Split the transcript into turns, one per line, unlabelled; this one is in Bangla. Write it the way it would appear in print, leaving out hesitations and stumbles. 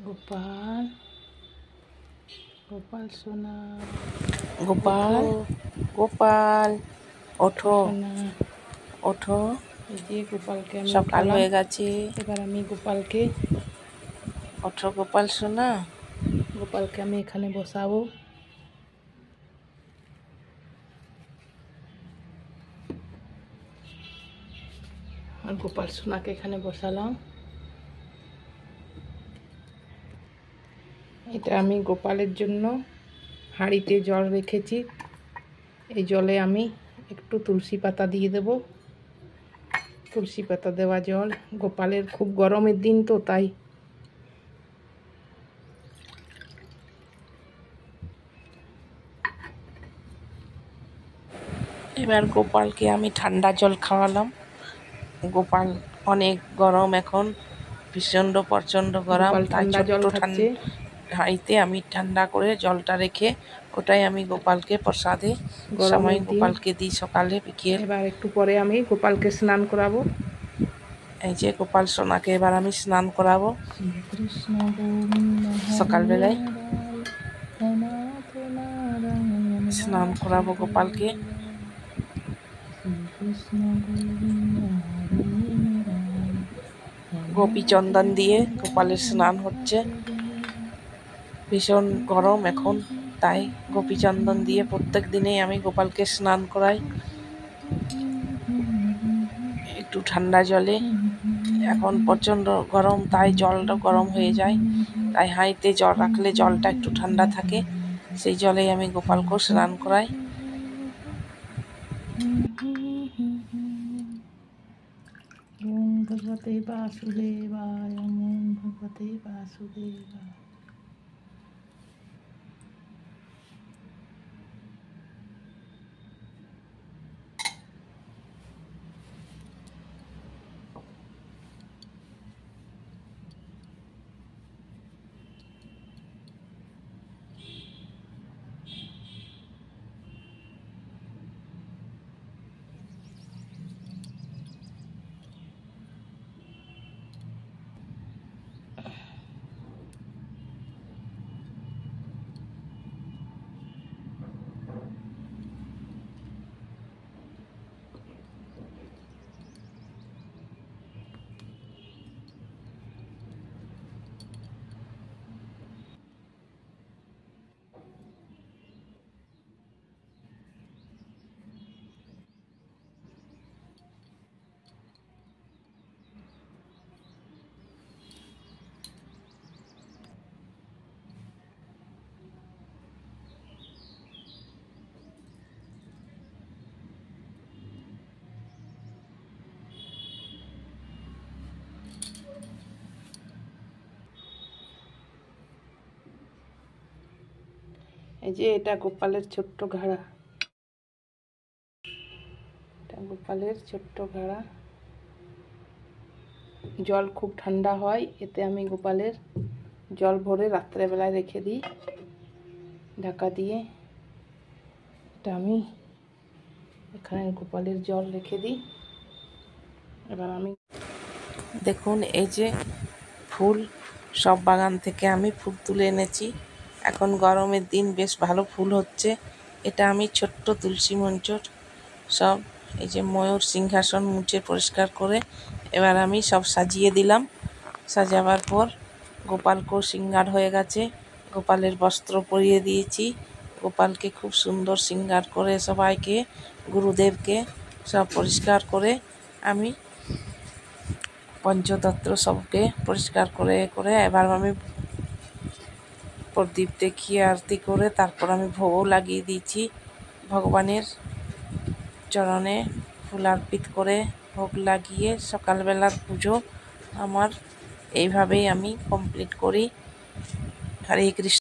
গোপাল, গোপাল সোনা,
গোপাল, গোপাল ওঠো,
সোনা।
ওঠো,
এই যে গোপালকে আমি
সকাল
উঠালাম।
হয়ে গেছে।
এবার আমি গোপালকে
ওঠো গোপাল সোনা।
আমি এখানে বসাবো। আর গোপাল সোনাকে এখানে বসালাম। এটা আমি গোপালের জন্য হাঁড়িতে জল রেখেছি। এই জলে আমি একটু তুলসী পাতা দিয়ে দেব। তুলসী পাতা দেওয়া জল। গোপালের খুব গরমের দিন তো, তাই
এবার গোপালকে আমি ঠান্ডা জল খাওয়ালাম। গোপাল অনেক গরম এখন, ভীষণ প্রচণ্ড গরম,
গোপাল
তাই
ঠান্ডা জল
ছোট্ট
খাচ্ছে।
হাঁড়িতে আমি ঠান্ডা করে জলটা রেখে ওটাই আমি গোপালকে প্রসাদে সময়
গরমের দিন।
গোপালকে দিই, সকালে বিকেল।
এবার একটু পরে আমি গোপালকে স্নান করাবো।
এই যে গোপাল সোনাকে এবার আমি স্নান করাবো
শ্রীকৃষ্ণ গোবিন্দ
সকালবেলায়। স্নান করাবো গোপালকে।
শ্রীকৃষ্ণ গোবিন্দ
গোপী চন্দন দিয়ে গোপালের স্নান হচ্ছে। ভীষণ গরম এখন, তাই গোপী চন্দন দিয়ে প্রত্যেক দিনেই আমি গোপালকে স্নান করাই একটু ঠান্ডা জলে। এখন প্রচণ্ড গরম, তাই জলটা গরম হয়ে যায়, তাই হাঁড়িতে জল রাখলে জলটা একটু ঠান্ডা থাকে। সেই জলেই আমি গোপালকে স্নান করাই।
ওম ভগবতে বাসুদেবায়, ওম ভগবতে বাসুদেবায়। এই যে এটা গোপালের ছোট্ট ঘাড়া। এটা গোপালের ছোট্ট ঘাড়া। জল খুব ঠান্ডা হয়, এতে আমি গোপালের জল ভরে রাত্রেবেলায় রেখে দিই ঢাকা দিয়ে। এটা আমি এখানে গোপালের জল রেখে দিই। এবার আমি
দেখুন এই যে ফুল, সব বাগান থেকে আমি ফুল তুলে এনেছি। এখন গরমের দিন বেশ ভালো ফুল হচ্ছে। এটা আমি ছোট্ট তুলসী মঞ্চর সব এই যে ময়ূর সিংহাসন মুছে পরিষ্কার করে এবার আমি সব সাজিয়ে দিলাম। সাজাবার পর গোপালকেও শৃঙ্গার হয়ে গেছে। গোপালের বস্ত্র পরিয়ে দিয়েছি। গোপালকে খুব সুন্দর শৃঙ্গার করে সবাইকে, গুরুদেবকে সব পরিষ্কার করে আমি পঞ্চতত্ত্ব সবকে পরিষ্কার করে এবার আমি প্রদীপ দেখিয়ে আরতি করে তারপর আমি ভোগও লাগিয়ে দিয়েছি। ভগবানের চরণে ফুল অর্পিত করে ভোগ লাগিয়ে সকালবেলার পুজো আমার এইভাবেই আমি কমপ্লিট করি। হরে কৃষ্ণ।